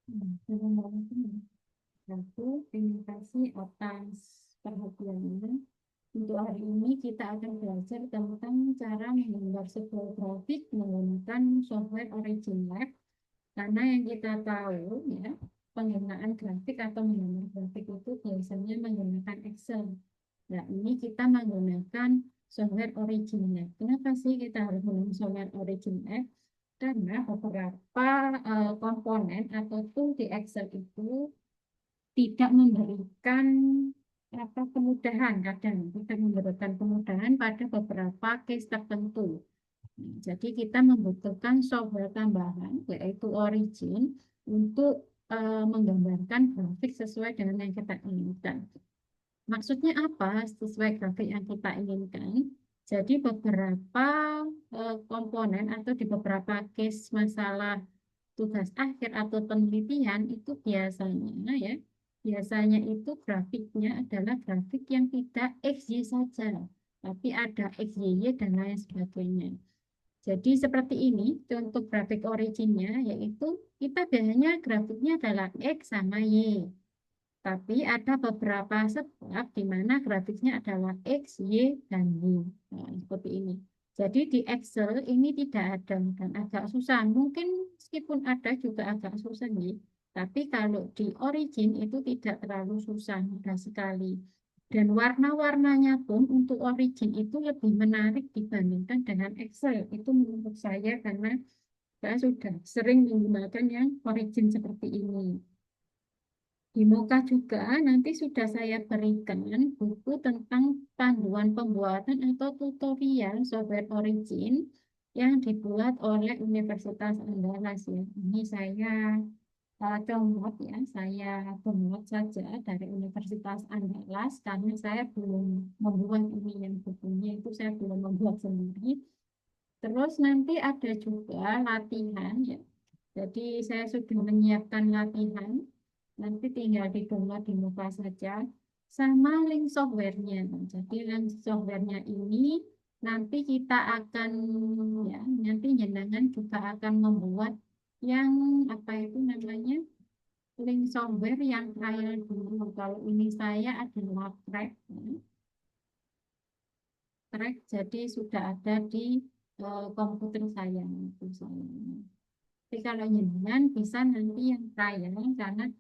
Terima aku terima kasih atas perhatiannya. Untuk hari ini kita akan belajar tentang cara menggambar sebuah grafik menggunakan software Origin Lab. Karena yang kita tahu ya, penggunaan grafik atau menggambar grafik itu biasanya menggunakan Excel. Nah, ini kita menggunakan software Origin Lab. Kenapa sih kita harus menggunakan software Origin Lab? Karena beberapa komponen atau tool di Excel itu tidak memberikan apa kemudahan, kadang tidak memberikan kemudahan pada beberapa case tertentu. Jadi kita membutuhkan software tambahan yaitu Origin untuk menggambarkan grafik sesuai dengan yang kita inginkan. Maksudnya apa sesuai grafik yang kita inginkan? Jadi beberapa komponen atau di beberapa case masalah tugas akhir atau penelitian itu biasanya itu grafiknya adalah grafik yang tidak XY saja, tapi ada XYY dan lain sebagainya. Jadi seperti ini contoh grafik originnya, yaitu kita biasanya grafiknya adalah X sama Y. Tapi ada beberapa sebab di mana grafiknya adalah X, Y, dan Y. Nah, seperti ini. Jadi di Excel ini tidak ada dan agak susah. Mungkin meskipun ada juga agak susah nih. Tapi kalau di Origin itu tidak terlalu susah, mudah sekali. Dan warna-warnanya pun untuk Origin itu lebih menarik dibandingkan dengan Excel. Itu menurut saya karena saya sudah sering menggunakan yang Origin seperti ini. Di muka juga nanti sudah saya berikan buku tentang panduan pembuatan atau tutorial software Origin yang dibuat oleh Universitas Andalas ya. Ini saya comot ya, saya download saja dari Universitas Andalas karena saya belum membuat ini yang bukunya itu saya belum membuat sendiri. Terus nanti ada juga latihan ya. Jadi saya sudah menyiapkan latihan. Nanti tinggal di-download di muka saja. Sama link softwarenya. Nah, jadi link softwarenya ini nanti kita akan ya nanti jenengan juga akan membuat yang apa itu namanya link software yang trial dulu. Kalau ini saya adalah track, ya. Track jadi sudah ada di komputer saya itu saya. Tapi kalau jenengan bisa nanti yang trial karena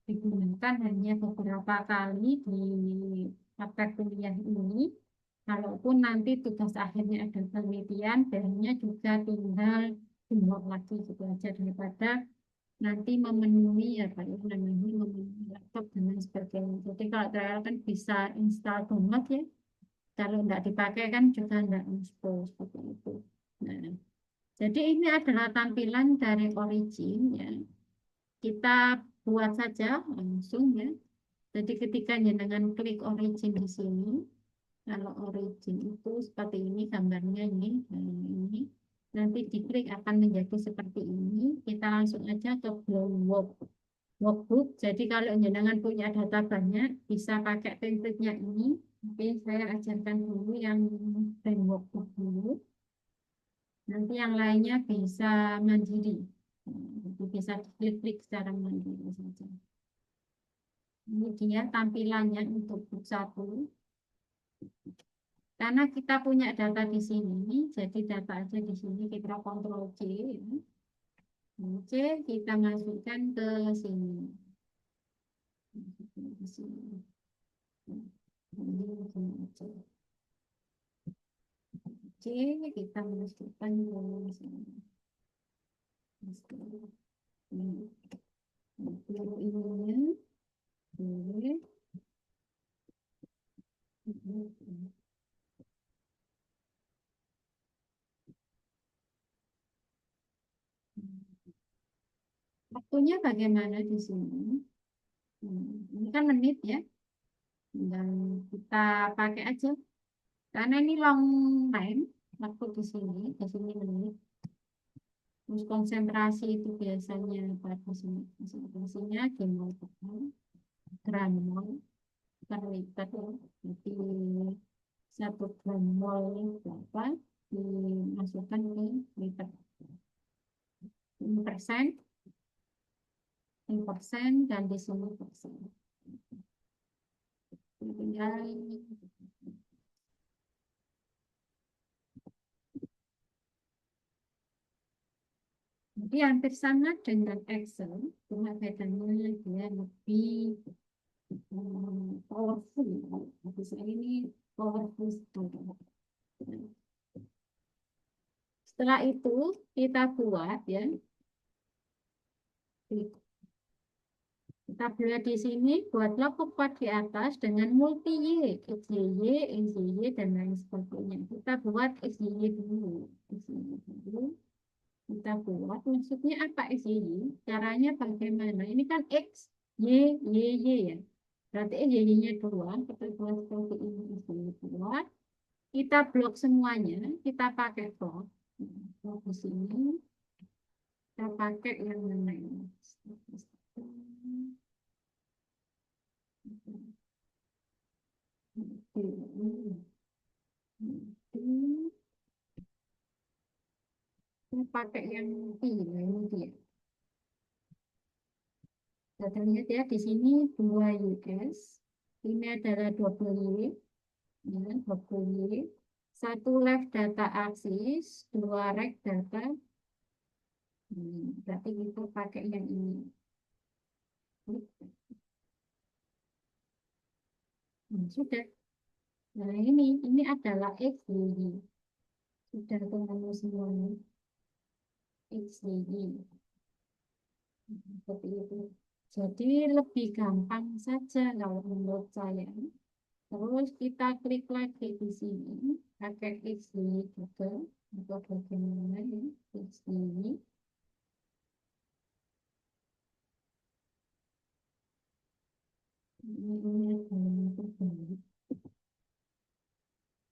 digunakan hanya beberapa kali di mata kuliah ini. Kalaupun nanti tugas akhirnya ada penelitian, bahannya juga tinggal download lagi gitu aja daripada nanti memenuhi apa ya namanya memenuhi laptop dan lain sebagainya. Jadi kalau trial kan bisa install download ya. Kalau nggak dipakai kan juga nggak install seperti itu. Nah, jadi ini adalah tampilan dari Origin ya. Kita buat saja langsung ya. Jadi ketika jenengan klik origin di sini, kalau origin itu seperti ini gambarnya ini, nah ini. Nanti diklik akan menjadi seperti ini. Kita langsung aja ke workbook. Jadi kalau jenengan punya data banyak, bisa pakai template-nya ini. Oke, saya ajarkan dulu yang workbook dulu. Nanti yang lainnya bisa mandiri. Jadi bisa klik-klik secara mandiri saja. Ini dia tampilannya untuk book 1. Karena kita punya data di sini, jadi data aja di sini kita kontrol C. Ya. C kita masukkan ke sini. Masukkan ke sini. Ini aja. C kita masukkan ke sini. Ini. Lalu ininya. Ini. Waktunya bagaimana di sini? Ini kan menit ya. Dan kita pakai aja. Karena ini long time, waktu di sini menit. Terus konsentrasi itu biasanya pada sini. Konsentrasinya di nol tekan, gram mol per liter. Ya. Jadi 1 gram mol berapa dimasukkan ke liter. 5%. Ini persen dan di sini persen. Tinggal jadi hampir sama dengan Excel, cuma bedanya dia lebih powerful. Bisa ini powerful sekali. Setelah itu kita buat ya. Kita buat di sini, buatlah kotak di atas dengan multi Y, XYY, XYY, dan lain sebagainya. Kita buat XYY dulu. XYY dulu. Kita buat, maksudnya apa XYY? Caranya bagaimana? Ini kan X, Y, Y, Y ya. Berarti XYY-nya dua, kita buat seperti ini. XYY dua. Kita blok semuanya, kita pakai blok. Blok di sini, kita pakai yang mana ini? Saya pakai yang ini dia. Kita lihat ya di sini 2 US. Ini adalah double Y, ya, double Y. Satu left data aksis, dua right data. Berarti kita pakai yang ini. Sudah. Nah ini adalah X, Y. Sudah ketemu semuanya. X, Y. Seperti itu. Jadi lebih gampang saja kalau menurut saya. Terus kita klik lagi di sini, pakai X ini juga, atau bagaimana ya, X ini.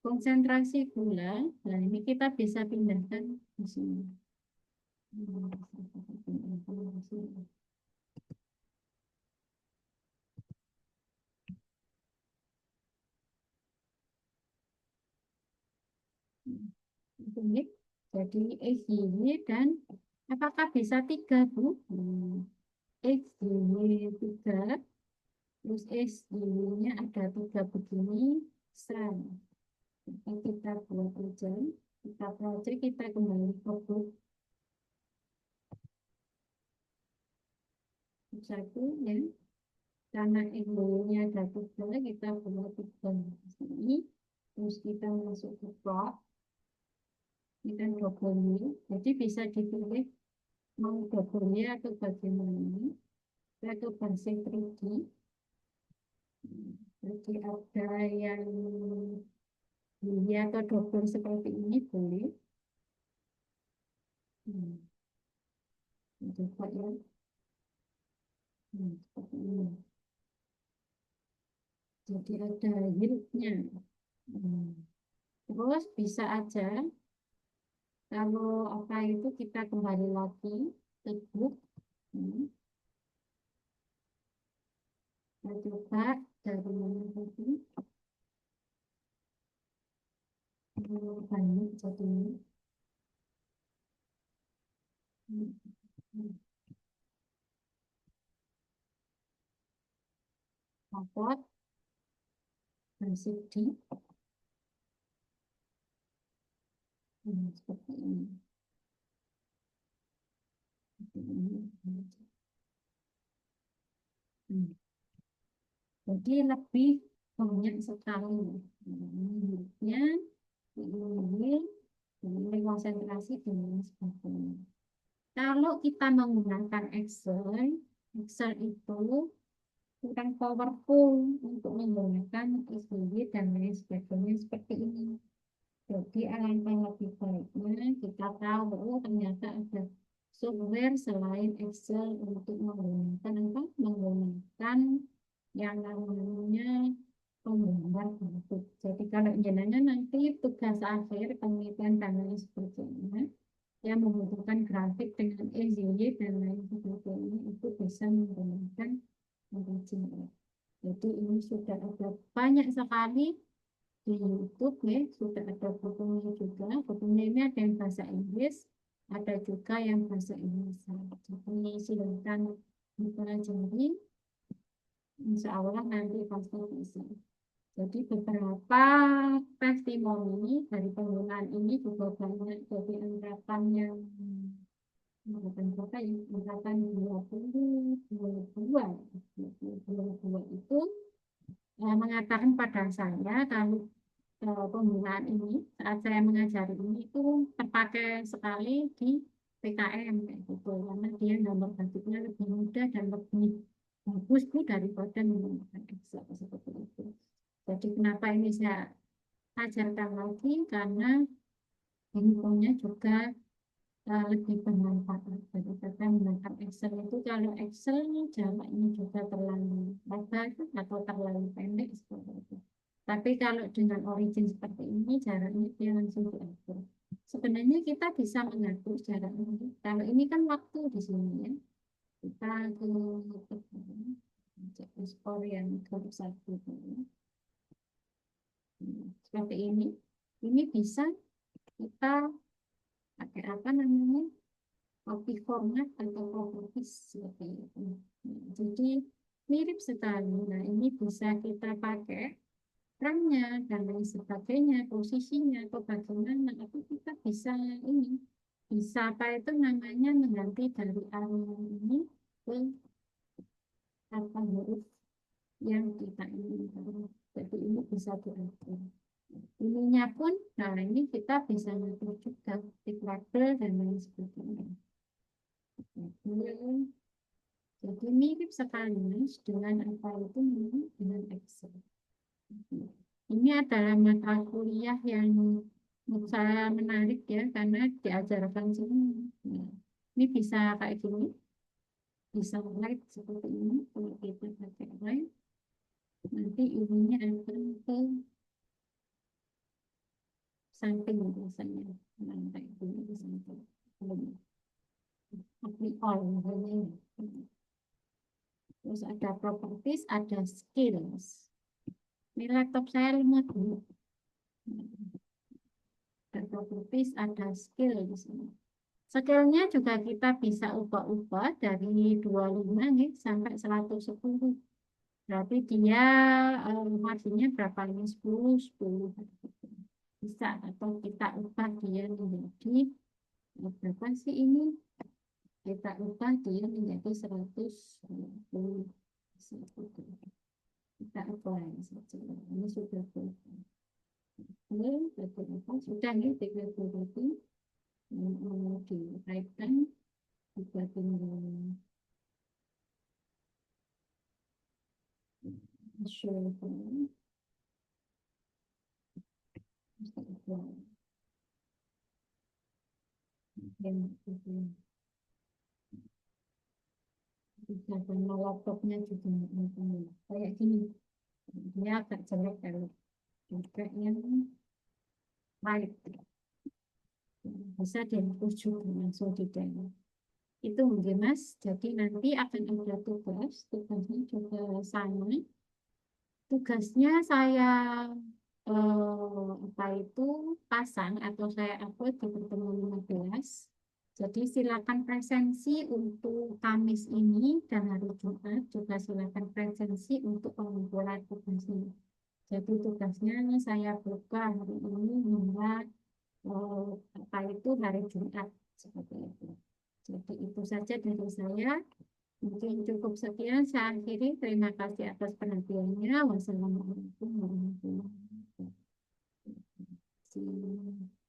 Konsentrasi gula, nah ini kita bisa pindahkan di sini. Ini jadi XY dan apakah bisa 3, Bu? XY 3, terus XY-nya ada 3 begini, serang. Kita buat aja, kita project, kita kembali ke book satu ya. Karena nya ada 3, kita buat 3 di sini. Terus kita masuk ke plot, kita double. Jadi bisa dipilih mau double atau bagaimana. Kita ke basic 3D. Jadi ada yang ya atau double seperti ini boleh. Coba ya. Seperti ini. Jadi ada yieldnya. Terus bisa aja kalau apa itu kita kembali lagi ke book. Kita coba dari mana tadi banyak jadi rapot basic di seperti ini. Jadi lebih banyak sekali ya, ini konsentrasi dan sebagainya. Kalau kita menggunakan Excel, Excel itu kurang powerful untuk menggunakan SVY dan lain sebagainya seperti ini. Jadi alangkah lebih baiknya kita tahu bahwa ternyata ada software selain Excel untuk menggunakan apa? Menggunakan yang namanya penggambar bentuk. Jadi kalau jenengan nanti tugas akhir penelitian dan lain sebagainya yang membutuhkan grafik dengan XY dan lain sebagainya itu bisa menggunakan original. Jadi ini sudah ada banyak sekali di YouTube ya, sudah ada bukunya juga. Bukunya ini ada yang bahasa Inggris, ada juga yang bahasa Indonesia. Jadi silakan dipelajari, insya Allah nanti pasti bisa. Jadi beberapa testimoni dari penggunaan ini juga banyak jadi angkatan yang angkatan berapa ya? Angkatan 2022 itu mengatakan pada saya kalau penggunaan ini saat saya mengajari ini itu terpakai sekali di PKM kayak gitu karena dia nomor batiknya lebih mudah dan lebih bagus Bu daripada menggunakan Excel seperti itu. Jadi kenapa ini saya ajarkan lagi karena infonya juga lebih bermanfaat daripada menggunakan Excel itu. Kalau Excel jaraknya juga terlalu lebar atau terlalu pendek seperti itu. Tapi kalau dengan origin seperti ini jaraknya dia langsung diatur. Sebenarnya kita bisa mengatur jarak ini. Kalau ini kan waktu di sini ya. Kita ke skor yang ke satu seperti ini. Ini bisa kita pakai apa namanya? Copy format atau properties seperti itu. Jadi mirip sekali. Nah, ini bisa kita pakai RAM-nya dan lain sebagainya, posisinya atau bagaimana. Atau kita bisa ini, bisa apa itu namanya mengganti dari area ini ke apa huruf yang kita inginkan. Jadi ini bisa diatur. Ininya pun, nah ini kita bisa ngatur juga titik label dan lain sebagainya. Jadi mirip sekali dengan apa itu dengan Excel. Ini adalah mata kuliah yang menurut saya menarik ya karena diajarkan semua. Nah, ini bisa kayak gini, bisa light seperti ini. Kalau kita pakai light, nanti ininya akan ke samping biasanya. Nah, kayak gini ke samping. All misalnya. Terus ada properties, ada skills. Ini laptop saya lemot dulu. Ada properties, ada skill di sini. Skillnya juga kita bisa ubah-ubah dari 25 nih sampai 110. Berarti dia marginnya berapa ini? 10, 10. Bisa atau kita ubah dia menjadi berapa sih ini? Kita ubah dia menjadi 110. Kita ubah saja. Ini sudah berubah. Sudah nih 30 mau dikaitkan juga tinggal show karena laptopnya juga kayak gini dia agak jelek kalau juga yang baik bisa dihapus juga langsung di dalam itu mungkin Mas jadi nanti akan ada tugasnya juga sama tugasnya saya apa itu pasang atau saya upload di pertemuan 15. Jadi silakan presensi untuk Kamis ini dan hari Jumat juga silakan presensi untuk pengumpulan tugasnya. Jadi tugasnya saya buka hari ini hingga apa itu hari Jumat seperti itu. Jadi itu saja dari saya. Mungkin cukup sekian saya akhiri. Terima kasih atas perhatiannya. Wassalamualaikum warahmatullahi wabarakatuh.